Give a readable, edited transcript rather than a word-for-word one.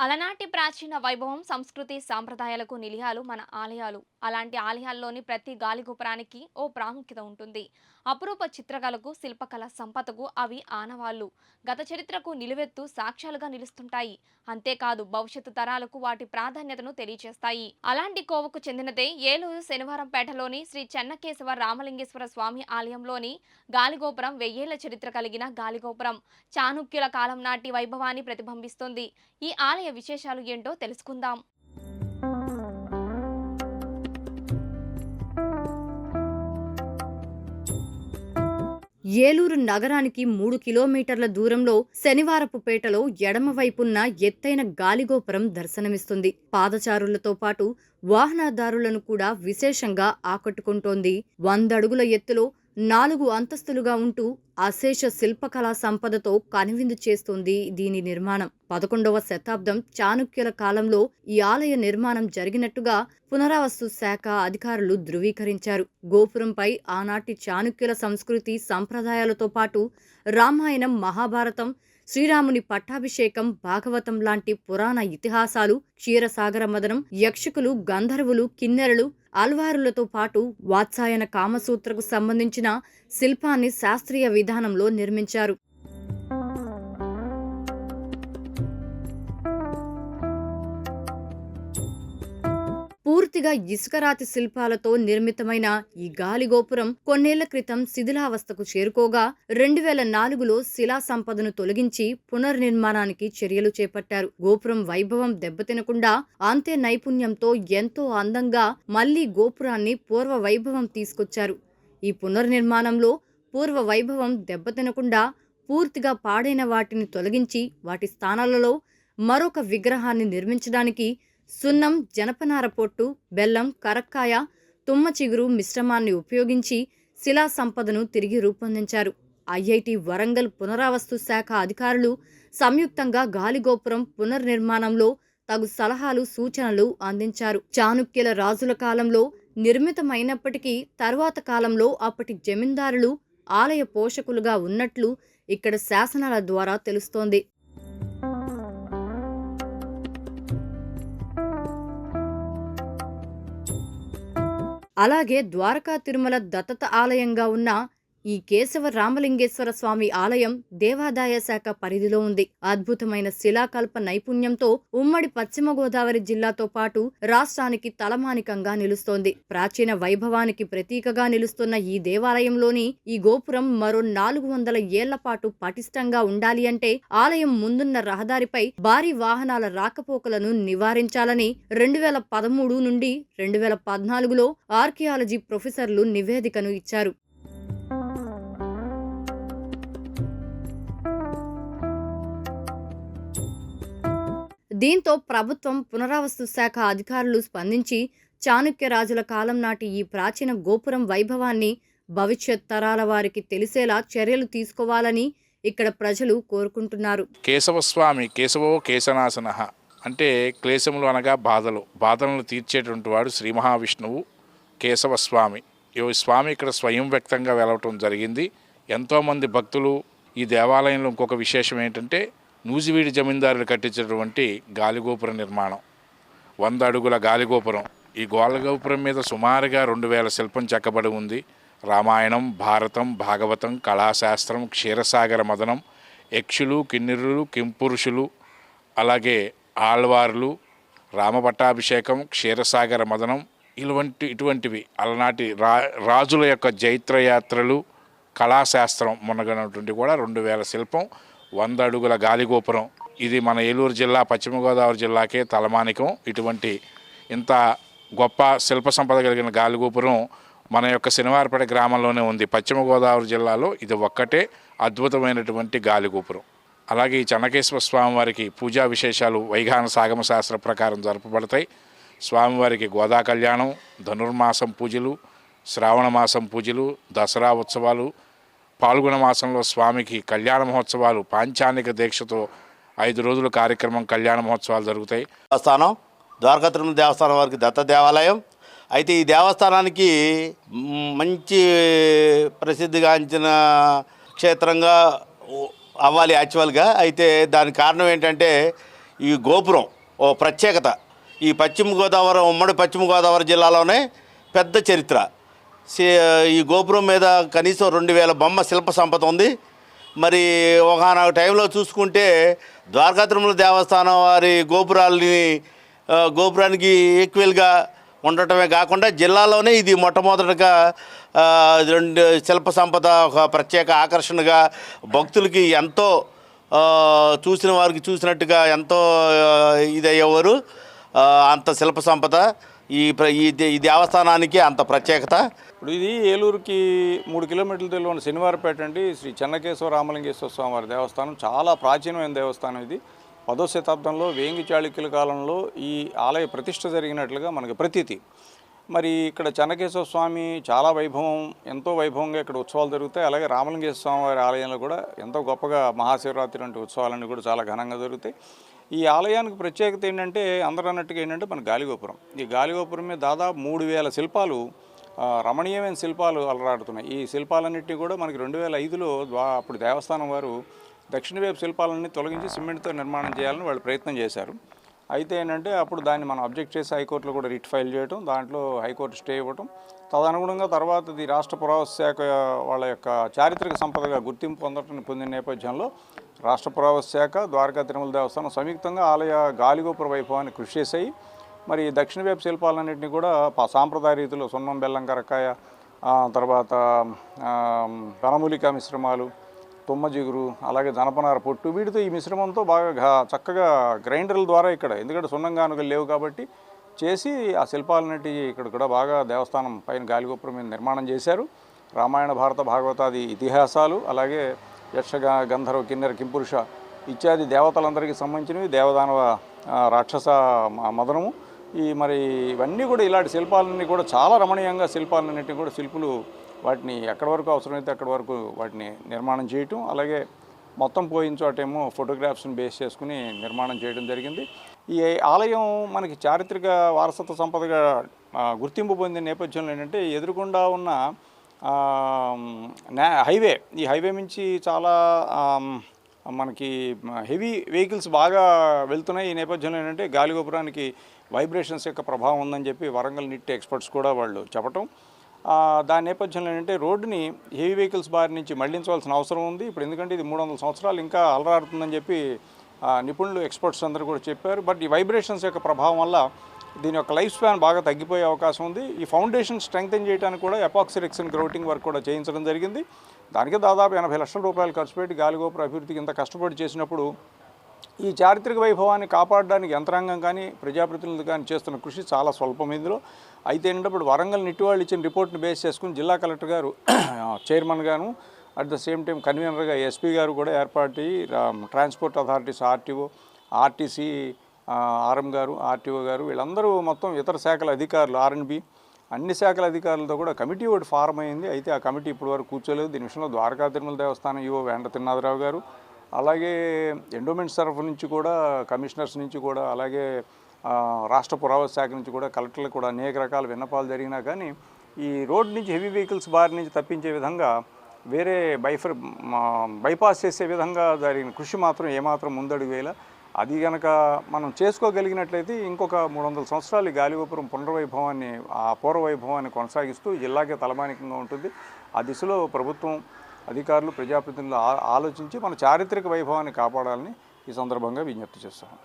అలనాటి ప్రాచీన వైభవం, సంస్కృతి, సాంప్రదాయాలకు నిలయాలు మన ఆలయాలు. అలాంటి ఆలయాల్లోని ప్రతి గాలిగోపురానికి ఓ ప్రాముఖ్యత ఉంటుంది. అపురూప చిత్రకళకు, శిల్పకళ సంపదకు అవి ఆనవాళ్లు. గత చరిత్రకు నిలువెత్తు సాక్ష్యాలుగా నిలుస్తుంటాయి. అంతేకాదు భవిష్యత్తు తరాలకు వాటి ప్రాధాన్యతను తెలియజేస్తాయి. అలాంటి కోవకు చెందినదే ఏలూరు శనివారంపేటలోని శ్రీ చెన్నకేశవ రామలింగేశ్వర స్వామి ఆలయంలోని గాలిగోపురం. వెయ్యేళ్ల చరిత్ర కలిగిన గాలిగోపురం చాణుక్యుల కాలం నాటి వైభవాన్ని ప్రతిబింబిస్తుంది. ఈ ఆలయ విశేషాలు ఏంటో తెలుసుకుందాం. ఏలూరు నగరానికి 3 కిలోమీటర్ల దూరంలో శనివారపుపేటలో ఎడమవైపున్న ఎత్తైన గాలిగోపురం దర్శనమిస్తుంది. పాదచారులతో పాటు వాహనదారులను కూడా విశేషంగా ఆకట్టుకుంటోంది. 100 అడుగుల ఎత్తులో 4 అంతస్తులుగా ఉంటూ అశేష శిల్పకళా సంపదతో కనువిందు చేస్తోంది దీని నిర్మాణం. 11వ శతాబ్దం చాణుక్యుల కాలంలో ఈ ఆలయ నిర్మాణం జరిగినట్టుగా పునరావాస్తు శాఖ అధికారులు ధృవీకరించారు. గోపురంపై ఆనాటి చాణుక్యుల సంస్కృతి సంప్రదాయాలతో పాటు రామాయణం, మహాభారతం, శ్రీరాముని పట్టాభిషేకం, భాగవతం లాంటి పురాణ ఇతిహాసాలు, క్షీరసాగర మదనం, యక్షకులు, గంధర్వులు, కిన్నెరలు, అల్వారులతో పాటు వాత్సాయన కామసూత్రకు సంబంధించిన శిల్పాన్ని శాస్త్రీయ విధానంలో నిర్మించారు. పూర్తిగా ఇసుకరాతి శిల్పాలతో నిర్మితమైన ఈ గాలిగోపురం కొన్నేళ్ల క్రితం శిథిలావస్థకు చేరుకోగా 2004లో శిలా సంపదను తొలగించి పునర్నిర్మాణానికి చర్యలు చేపట్టారు. గోపురం వైభవం దెబ్బతినకుండా అంతే నైపుణ్యంతో ఎంతో అందంగా మళ్లీ గోపురాన్ని పూర్వ వైభవం తీసుకొచ్చారు. ఈ పునర్నిర్మాణంలో పూర్వ వైభవం దెబ్బతినకుండా పూర్తిగా పాడైన వాటిని తొలగించి వాటి స్థానాలలో మరొక విగ్రహాన్ని నిర్మించడానికి సున్నం, జనపనార పొట్టు, బెల్లం, కరక్కాయ, తుమ్మ చిగురు మిశ్రమాన్ని ఉపయోగించి శిలా సంపదను తిరిగి రూపొందించారు. ఐఐటి వరంగల్ పునరావాస్తు శాఖ అధికారులు సంయుక్తంగా గాలిగోపురం పునర్నిర్మాణంలో తగు సలహాలు, సూచనలు అందించారు. చాణుక్యుల రాజుల కాలంలో నిర్మితమైనప్పటికీ తర్వాత కాలంలో అప్పటి జమీందారులు ఆలయ పోషకులుగా ఉన్నట్లు ఇక్కడ శాసనాల ద్వారా తెలుస్తోంది. అలాగే ద్వారకా తిరుమల దత్తత ఆలయంగా ఉన్న ఈ కేశవ రామలింగేశ్వర స్వామి ఆలయం దేవాదాయ శాఖ పరిధిలో ఉంది. అద్భుతమైన శిలాకల్ప నైపుణ్యంతో ఉమ్మడి పశ్చిమ గోదావరి జిల్లాతో పాటు రాష్ట్రానికి తలమానికంగా నిలుస్తోంది. ప్రాచీన వైభవానికి ప్రతీకగా నిలుస్తున్న ఈ దేవాలయంలోని ఈ గోపురం మరో 400 ఏళ్ల పాటు పటిష్టంగా ఉండాలి అంటే ఆలయం ముందున్న రహదారిపై భారీ వాహనాల రాకపోకలను నివారించాలని 2013 నుండి 2014లో ఆర్కియాలజీ ప్రొఫెసర్లు నివేదికను ఇచ్చారు. దీంతో ప్రభుత్వం, పునరావాస్తు శాఖ అధికారులు స్పందించి చాణుక్య రాజుల కాలం నాటి ఈ ప్రాచీన గోపురం వైభవాన్ని భవిష్యత్ తరాల వారికి తెలిసేలా చర్యలు తీసుకోవాలని ఇక్కడ ప్రజలు కోరుకుంటున్నారు. కేశవస్వామి కేశవో కేశనాశన అంటే క్లేశములు అనగా బాధలను తీర్చేటువంటి వాడు శ్రీ మహావిష్ణువు కేశవస్వామి. ఈ స్వామి ఇక్కడ స్వయం వ్యక్తంగా వెలవటం జరిగింది. ఎంతోమంది భక్తులు ఈ దేవాలయంలో ఇంకొక విశేషం ఏంటంటే నూజివీడి జమీందారులు కట్టించినటువంటి గాలిగోపుర నిర్మాణం. 100 అడుగుల గాలిగోపురం. ఈ గాలిగోపురం మీద సుమారుగా 2000 శిల్పం చెక్కబడి ఉంది. రామాయణం, భారతం, భాగవతం, కళాశాస్త్రం, క్షీరసాగర మదనం, యక్షులు, కిన్నెరులు, కింపురుషులు, అలాగే ఆళ్వార్లు, రామపట్టాభిషేకం, క్షీరసాగర మదనం ఇటువంటివి అలనాటి రాజుల యొక్క జైత్రయాత్రలు, కళాశాస్త్రం మొన్నగనటువంటి కూడా 2000 శిల్పం, 100 అడుగుల గాలిగోపురం. ఇది మన ఏలూరు జిల్లా, పశ్చిమ గోదావరి జిల్లాకే తలమానికం. ఇటువంటి ఇంత గొప్ప శిల్ప సంపద కలిగిన గాలిగోపురం మన యొక్క శనివారపేట గ్రామంలోనే ఉంది. పశ్చిమ గోదావరి జిల్లాలో ఇది ఒక్కటే అద్భుతమైనటువంటి గాలిగోపురం. అలాగే ఈ చెన్నకేశ్వర స్వామివారికి పూజా విశేషాలు వైఖాన సాగమ శాస్త్ర ప్రకారం జరపబడతాయి. స్వామివారికి గోదా కళ్యాణం, ధనుర్మాసం పూజలు, శ్రావణ మాసం పూజలు, దసరా ఉత్సవాలు, పాల్గొన మాసంలో స్వామికి కళ్యాణ మహోత్సవాలు, పాంచానిక దీక్షతో 5 రోజుల కార్యక్రమం కళ్యాణ మహోత్సవాలు జరుగుతాయి. దేవస్థానం ద్వారకా తిరుమల దేవస్థానం వారికి దత్త దేవాలయం. అయితే ఈ దేవస్థానానికి మంచి ప్రసిద్ధిగాంచిన క్షేత్రంగా అవ్వాలి యాక్చువల్గా. అయితే దానికి కారణం ఏంటంటే ఈ గోపురం ఓ ప్రత్యేకత. ఈ ఉమ్మడి పశ్చిమ గోదావరి జిల్లాలోనే పెద్ద చరిత్ర. ఈ గోపురం మీద కనీసం 2000 బొమ్మ శిల్ప సంపద ఉంది. మరి ఒకనొక టైంలో చూసుకుంటే ద్వారకా తిరుమల దేవస్థానం వారి గోపురానికి ఈక్వల్గా ఉండటమే కాకుండా జిల్లాలోనే ఇది మొట్టమొదటిగా శిల్ప సంపద ఒక ప్రత్యేక ఆకర్షణగా భక్తులకి ఎంతో చూసిన వారికి చూసినట్టుగా ఎంతో ఇదయ్యేవారు. అంత శిల్ప సంపద ఈ దేవస్థానానికి అంత ప్రత్యేకత. ఇప్పుడు ఇది ఏలూరుకి 3 కిలోమీటర్ల దూరంలో ఉన్న శనివారపేట అండి. శ్రీ చెన్నకేశవ రామలింగేశ్వర స్వామి వారి దేవస్థానం చాలా ప్రాచీనమైన దేవస్థానం. ఇది 10వ శతాబ్దంలో వేంగి చాళుక్యుల కాలంలో ఈ ఆలయ ప్రతిష్ఠ జరిగినట్లుగా మనకు ప్రతీతి. మరి ఇక్కడ చెన్నకేశవ స్వామి చాలా ఎంతో వైభవంగా ఇక్కడ ఉత్సవాలు జరుగుతాయి. అలాగే రామలింగేశ్వర స్వామి వారి ఆలయంలో కూడా ఎంతో గొప్పగా మహాశివరాత్రి వంటి ఉత్సవాలన్నీ కూడా చాలా ఘనంగా జరుగుతాయి. ఈ ఆలయానికి ప్రత్యేకత ఏంటంటే అందరూ అన్నట్టుగా ఏంటంటే మన గాలిగోపురం. ఈ గాలిగోపురం మీద దాదాపు 3000 శిల్పాలు, రమణీయమైన శిల్పాలు అలరాడుతున్నాయి. ఈ శిల్పాలన్నింటినీ కూడా మనకి 2005లో అప్పుడు దేవస్థానం వారు దక్షిణ వైపు శిల్పాలన్నీ తొలగించి సిమెంట్తో నిర్మాణం చేయాలని వాళ్ళు ప్రయత్నం చేశారు. అయితే ఏంటంటే అప్పుడు దాన్ని మనం అబ్జెక్ట్ చేసి హైకోర్టులో కూడా రిట్ ఫైల్ చేయడం, దాంట్లో హైకోర్టు స్టే ఇవ్వటం, తదనుగుణంగా తర్వాత ఇది రాష్ట్ర పురావస్తు శాఖ వాళ్ళ యొక్క చారిత్రక సంపదగా గుర్తింపు పొందిన నేపథ్యంలో రాష్ట్ర పురావస్తు శాఖ, ద్వారకా తిరుమల దేవస్థానం సంయుక్తంగా ఆలయ గాలిగోపుర వైభవాన్ని కృషి చేశాయి. మరి దక్షిణ వైపు శిల్పాలన్నింటినీ కూడా సాంప్రదాయ రీతిలో సున్నం, బెల్లం, కరక్కాయ, తర్వాత వనమూలికా మిశ్రమాలు, తుమ్మ జిగురు, అలాగే జనపనార పొట్టు, వీటితో ఈ మిశ్రమంతో బాగా చక్కగా గ్రైండర్ల ద్వారా ఇక్కడ, ఎందుకంటే సున్నం గానుగలు లేవు కాబట్టి చేసి ఆ శిల్పాలన్నిటి ఇక్కడ కూడా బాగా దేవస్థానం పైన గాలిగోపురం మీద నిర్మాణం చేశారు. రామాయణ, భారత, భాగవతాది ఇతిహాసాలు, అలాగే యక్ష, గంధర్వ, కిన్నెర, కింపురుష ఇత్యాది దేవతలందరికీ సంబంధించినవి, దేవదానవ, రాక్షస మదనము, మరి ఇవన్నీ కూడా ఇలాంటి శిల్పాలన్నీ కూడా చాలా రమణీయంగా శిల్పాలన్నింటినీ కూడా శిల్పులు వాటిని ఎక్కడి వరకు అవసరమైతే అక్కడి వరకు వాటిని నిర్మాణం చేయటం, అలాగే మొత్తం పోయిన చోటేమో ఫోటోగ్రాఫ్స్ని బేస్ చేసుకుని నిర్మాణం చేయడం జరిగింది. ఈ ఆలయం మనకి చారిత్రక వారసత్వ సంపదగా గుర్తింపు పొందిన నేపథ్యంలో ఏంటంటే ఎదురుకుండా ఉన్న హైవే, ఈ హైవే నుంచి చాలా మనకి హెవీ వెహికల్స్ బాగా వెళ్తున్నాయి. ఈ నేపథ్యంలో ఏంటంటే గాలిగోపురానికి వైబ్రేషన్స్ యొక్క ప్రభావం ఉందని చెప్పి వరంగల్ నిట్ ఎక్స్పర్ట్స్ కూడా వాళ్ళు చెప్పటం. దాని నేపథ్యంలో ఏంటంటే రోడ్డుని హెవీ వెహికల్స్ బారి నుంచి మళ్లించవలసిన అవసరం ఉంది ఇప్పుడు, ఎందుకంటే ఇది 300 సంవత్సరాలు ఇంకా అలరాడుతుందని చెప్పి నిపుణులు, ఎక్స్పర్ట్స్ అందరూ కూడా చెప్పారు. బట్ ఈ వైబ్రేషన్స్ యొక్క ప్రభావం వల్ల దీని యొక్క లైఫ్ స్పాన్ బాగా తగ్గిపోయే అవకాశం ఉంది. ఈ ఫౌండేషన్ స్ట్రెంగ్తెన్ చేయడానికి కూడా ఎపాక్సీ రెక్సిన్ గ్రౌటింగ్ వర్క్ కూడా చేయించడం జరిగింది. దానికి దాదాపు 80 లక్షల రూపాయలు ఖర్చు పెట్టి గాలిగోపుర అభివృద్ధికి ఇంత కష్టపడి చేసినప్పుడు ఈ చారిత్రక వైభవాన్ని కాపాడడానికి యంత్రాంగం కానీ ప్రజాప్రతినిధులు కానీ చేస్తున్న కృషి చాలా స్వల్పం ఇందులో. అయితే ఏంటంటే ఇప్పుడు వరంగల్ నిట్టి వాళ్ళు ఇచ్చిన రిపోర్ట్ని బేస్ చేసుకుని జిల్లా కలెక్టర్ గారు చైర్మన్ గాను, అట్ ద సేమ్ టైం కన్వీనర్గా ఎస్పీ గారు కూడా ఏర్పాటు, transport authorities, RTO, RTC RM గారు, ఆర్టీఓ గారు, వీళ్ళందరూ మొత్తం ఇతర శాఖల అధికారులు, ఆర్ఎన్బి అన్ని శాఖల అధికారులతో కూడా కమిటీ ఒకటి ఫారం అయింది. అయితే ఆ కమిటీ ఇప్పటివరకు కూర్చోలేదు. దీని విషయంలో ద్వారకా తిరుమల దేవస్థానం ఈవో వేండ్ర తిరునాథరావు గారు, అలాగే ఎండోమెంట్స్ తరఫు నుంచి కూడా, కమిషనర్స్ నుంచి కూడా, అలాగే రాష్ట్ర పురావస్తు శాఖ నుంచి కూడా, కలెక్టర్లకు కూడా అనేక రకాల విన్నపాలు జరిగినా కానీ ఈ రోడ్ నుంచి హెవీ వెహికల్స్ బారి నుంచి తప్పించే విధంగా వేరే బైపాస్ చేసే విధంగా జరిగిన కృషి మాత్రం ఏమాత్రం ముందడుగు వేయాల. అది కనుక మనం చేసుకోగలిగినట్లయితే ఇంకొక 300 సంవత్సరాలు ఈ గాలిగోపురం పునర్వైభవాన్ని, ఆ పూర్వవైభవాన్ని కొనసాగిస్తూ జిల్లాకే తలమానికంగా ఉంటుంది. ఆ దిశలో ప్రభుత్వం, అధికారులు, ప్రజాప్రతినిధులు ఆలోచించి మన చారిత్రక వైభవాన్ని కాపాడాలని ఈ సందర్భంగా విజ్ఞప్తి చేస్తాం.